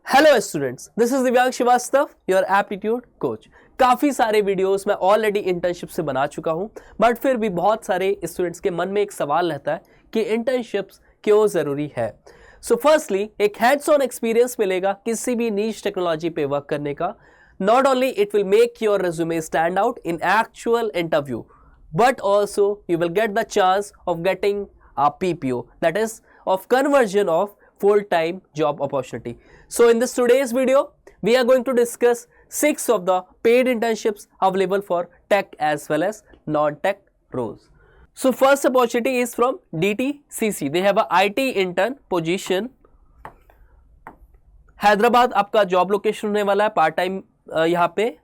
Hello students, this is दिव्यांग Srivastava, your aptitude coach. काफ़ी सारे वीडियोस मैं ऑलरेडी इंटर्नशिप से बना चुका हूं, बट फिर भी बहुत सारे स्टूडेंट्स के मन में एक सवाल रहता है कि इंटर्नशिप्स क्यों ज़रूरी है। सो फर्स्टली एक हैंड्स ऑन एक्सपीरियंस मिलेगा किसी भी नीश टेक्नोलॉजी पे वर्क करने का। Not only it will make your resume stand out in actual interview, but also you will get the chance of getting a PPO, that is of conversion of full-time job opportunity. So in this today's video we are going to discuss 6 of the paid internships available for tech as well as non-tech roles. So first opportunity is from DTCC. They have a IT intern position. Hyderabad आपका job location होने वाला है। Part time यहाँ पे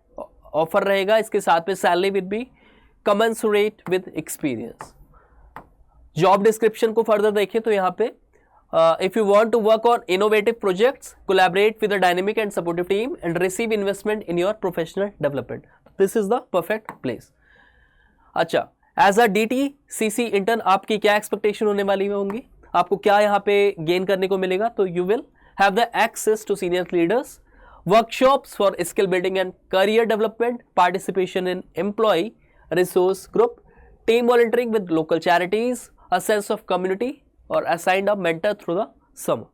offer रहेगा, इसके साथ में salary with be commensurate with experience. Job description को फर्दर देखें तो यहाँ पे if you want to work on innovative projects, collaborate with a dynamic and supportive team and receive investment in your professional development, this is the perfect place. अच्छा, as a DTCC intern आपकी क्या expectation होने वाली होंगी, आपको क्या यहाँ पे गेन करने को मिलेगा? तो you will have the access to senior leaders, workshops for skill building and career development, participation in employ resource group, team volunteering with local charities, a sense of community और assigned a mentor through the summer.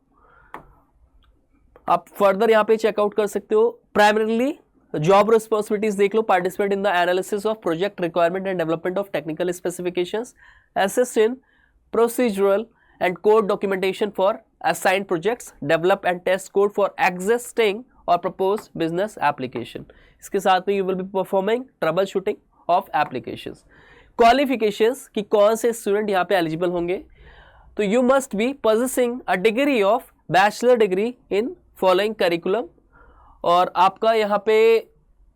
आप further यहाँ पे checkout कर सकते हो। Primarily job responsibilities देख लो, participate in the analysis of project requirement and development of technical specifications, assist in procedural and code documentation for assigned projects, develop and test code for existing और propose business application. इसके साथ में you will be performing troubleshooting of applications. Qualifications कि कौन से student यहाँ पे eligible होंगे, तो you must be possessing a degree of bachelor degree in following curriculum, और आपका यहाँ पे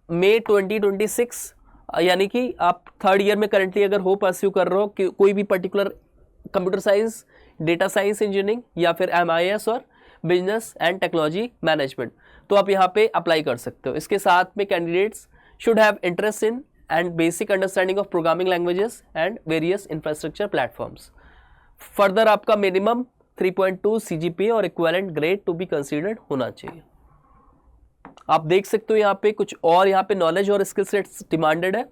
मई 2026 यानी कि आप थर्ड ईयर में करंटली अगर हो परस्यू कर रहे हो कि कोई भी particular computer science, data science engineering या फिर MIS और बिजनेस एंड टेक्नोलॉजी मैनेजमेंट, तो आप यहाँ पे अप्लाई कर सकते हो। इसके साथ में candidates should have interest in and basic understanding of programming languages and various infrastructure platforms. Further आपका minimum 3.2 CGPA और equivalent grade to be considered होना चाहिए। आप देख सकते हो यहाँ पे कुछ और यहाँ पे knowledge और skill sets demanded है।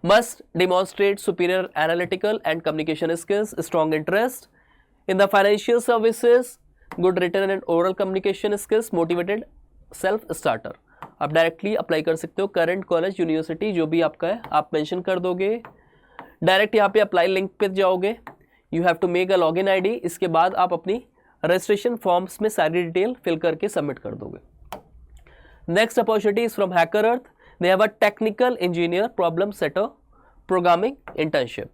Must demonstrate superior analytical and communication skills, strong interest in the financial services, good written and oral communication skills, motivated self-starter. आप डायरेक्टली अप्लाई कर सकते हो। करंट कॉलेज यूनिवर्सिटी जो भी आपका है आप मेंशन कर दोगे, डायरेक्ट यहाँ पे अप्लाई लिंक पे जाओगे, you have to make a login ID, इसके बाद आप अपनी रजिस्ट्रेशन फॉर्म्स में सारी डिटेल फिल करके सबमिट कर दोगे। Next opportunity is from HackerEarth. They have a technical engineer problem setter programming internship,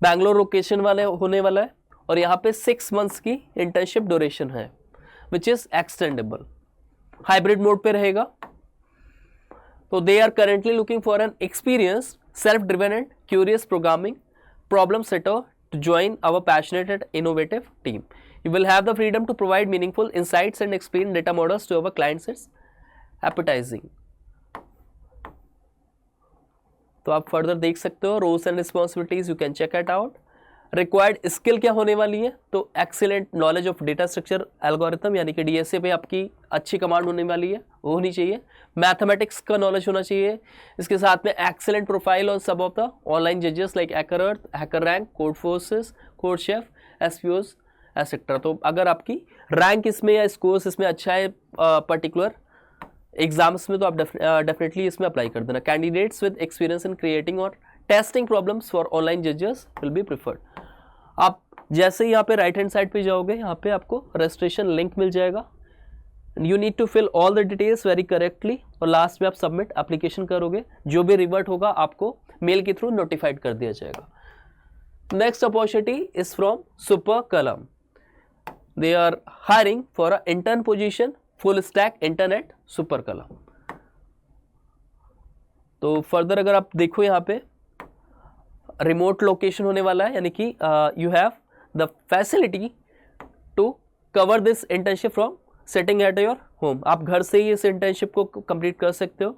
Bangalore location वाले होने वाला है, और यहाँ पे 6 मंथ्स की इंटर्नशिप ड्यूरेशन है which is extendable, hybrid mode पे रहेगा। तो they are currently looking for an experience self driven and curious programming problem setter to join our passionate and innovative team. You will have the freedom to provide meaningful insights and explain data models to our clients. It's appetising. तो आप further देख सकते हो roles and responsibilities, you can check it out. Required skill क्या होने वाली है, तो excellent knowledge of data structure algorithm यानी कि DSA पे आपकी अच्छी कमांड होने वाली है, वो होनी चाहिए। मैथमेटिक्स का नॉलेज होना चाहिए। इसके साथ में एक्सीलेंट प्रोफाइल ऑन सब ऑफ द ऑनलाइन जजेस like हैकरअर्थ, hacker rank, code forces, code chef, SPOs etcetera. तो अगर आपकी रैंक इसमें या स्कोर्स इसमें अच्छा है पर्टिकुलर एग्जाम्स में, तो आप डेफिनेटली इसमें अप्लाई कर देना। Candidates with experience in creating और टेस्टिंग प्रॉब्लम्स फॉर ऑनलाइन जजेस विल बी प्रिफर्ड। आप जैसे ही यहाँ पे राइट हैंड साइड पे जाओगे, यहाँ पे आपको रजिस्ट्रेशन लिंक मिल जाएगा। You need to fill all the details very correctly, और लास्ट में आप सबमिट एप्लीकेशन करोगे, जो भी रिवर्ट होगा आपको मेल के थ्रू नोटिफाइड कर दिया जाएगा। Next opportunity is from super Kalam. They are hiring for a intern position full stack internet super Kalam. तो फर्दर अगर आप देखो यहाँ पे रिमोट लोकेशन होने वाला है, यानी कि you have the facility to cover this internship from sitting at your home. आप घर से ही इस इंटर्नशिप को कंप्लीट कर सकते हो।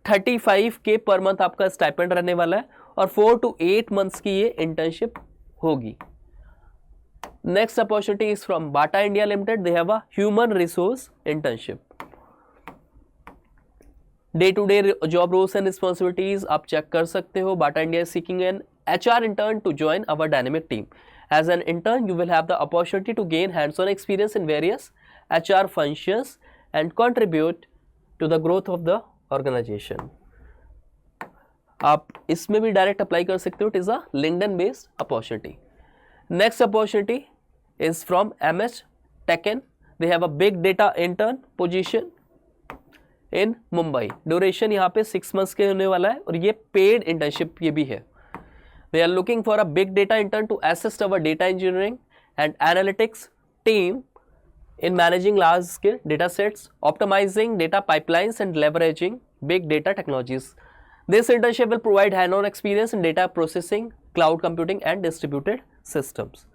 35K पर मंथ आपका स्टाइपेंड रहने वाला है, और 4 to 8 मंथ्स की ये इंटर्नशिप होगी। Next opportunity is from Bata India Limited. They have a human resource internship. Day to day job roles and responsibilities आप चेक कर सकते हो. Bata India is seeking an HR intern to join our dynamic team. As an intern, you will have the opportunity to gain hands-on experience in various HR functions and contribute to the growth of the organization. आप इसमें भी direct apply कर सकते हो. It is a LinkedIn based opportunity. Next opportunity is from MH Tekken. They have a big data intern position in Mumbai. Duration यहाँ पे 6 months के होने वाला है और ये पेड इंटर्नशिप ये भी है. They are looking for a big data intern to assist our data engineering and analytics team in managing large scale data sets, optimizing data pipelines and leveraging big data technologies. This internship will provide hands-on experience in data processing, cloud computing and distributed systems.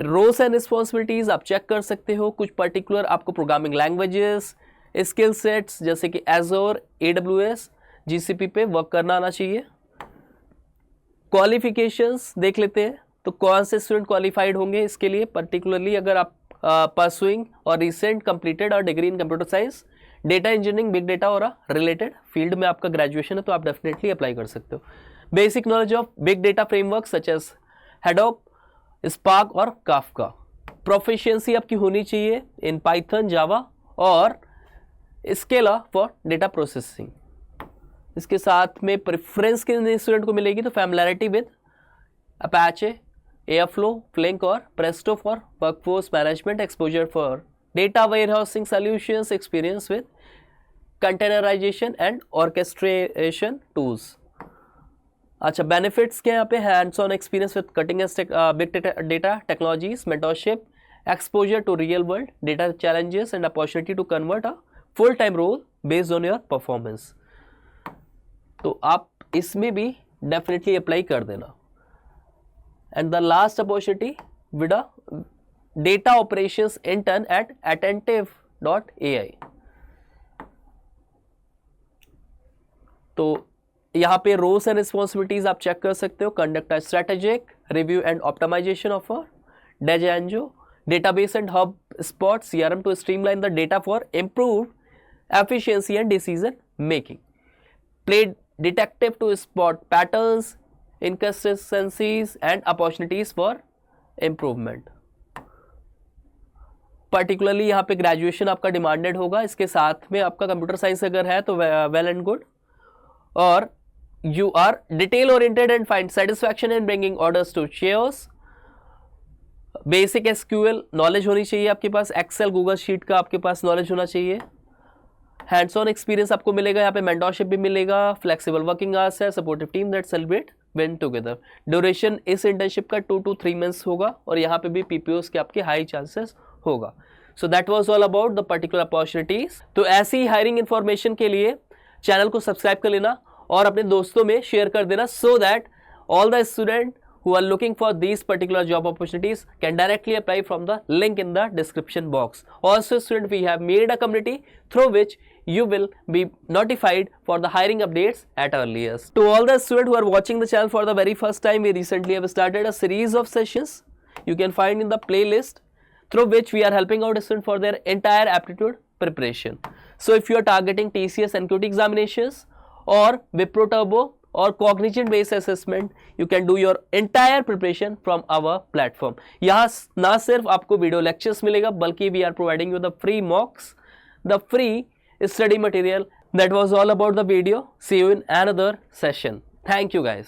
Roles and responsibilities आप check कर सकते हो. कुछ particular आपको programming languages, skill sets जैसे कि Azure, AWS, GCP पे work करना आना चाहिए. Qualifications देख लेते हैं. तो कौन से स्टूडेंट क्वालिफाइड होंगे इसके लिए, पर्टिकुलरली अगर आप pursuing or recent completed or degree in computer science, data engineering, big data और related field में आपका graduation है तो आप definitely apply कर सकते हो. Basic knowledge of big data frameworks such as Hadoop, Spark और Kafka. Proficiency आपकी होनी चाहिए in Python, Java और Scala for data processing. इसके साथ में preference किन स्टूडेंट को मिलेगी तो familiarity with Apache, Airflow, Flink और Presto for workforce management, exposure for data warehousing solutions, experience with containerization and orchestration tools. अच्छा, benefits क्या यहाँ पे, hands on experience with cutting edge big data technologies, mentorship, exposure to real world data challenges and opportunity to convert a full time role based on your performance. तो आप इसमें भी definitely apply कर देना. And the last opportunity with a data operations intern at attentive.ai. तो यहाँ पे roles and responsibilities आप चेक कर सकते हो. Conduct a strategic review and optimization of a Django database and HubSpot CRM to streamline the data for improved efficiency and decision making. Play detective to spot patterns, inconsistencies and opportunities for improvement. Particularly यहाँ पे graduation आपका demanded होगा. इसके साथ में आपका computer science अगर है तो वेल एंड गुड. और you are detail oriented and find satisfaction in bringing orders to chairs. Basic SQL knowledge होनी चाहिए आपके पास. एक्सेल, गूगल शीट का आपके पास नॉलेज होना चाहिए. हैंड्स ऑन एक्सपीरियंस आपको मिलेगा. यहाँ पे मेंटरशिप भी मिलेगा. फ्लेक्सिबल वर्किंग आवर्स है. Supportive team that celebrate win together. Duration इस इंटर्नशिप का 2 to 3 months होगा और यहाँ पे भी PPOs के आपके हाई चांसेस होगा. So that was all about the particular opportunities. तो ऐसी हायरिंग इन्फॉर्मेशन के लिए चैनल को सब्सक्राइब कर लेना और अपने दोस्तों में शेयर कर देना, so that all the student who are looking for these particular job opportunities can directly apply from the link in the description box. Also student, we have made a community through which you will be notified for the hiring updates at earliest. To all the students who are watching the channel for the very first time, we recently have started a series of sessions you can find in the playlist through which we are helping out students for their entire aptitude preparation. So if you are targeting TCS and QT examinations or Wipro Turbo और cognition based assessment, you can do your entire preparation from our platform. यहाँ ना सिर्फ आपको video lectures मिलेगा बल्कि we are providing you the free mocks, the free study material. That was all about the video. See you in another session. Thank you guys.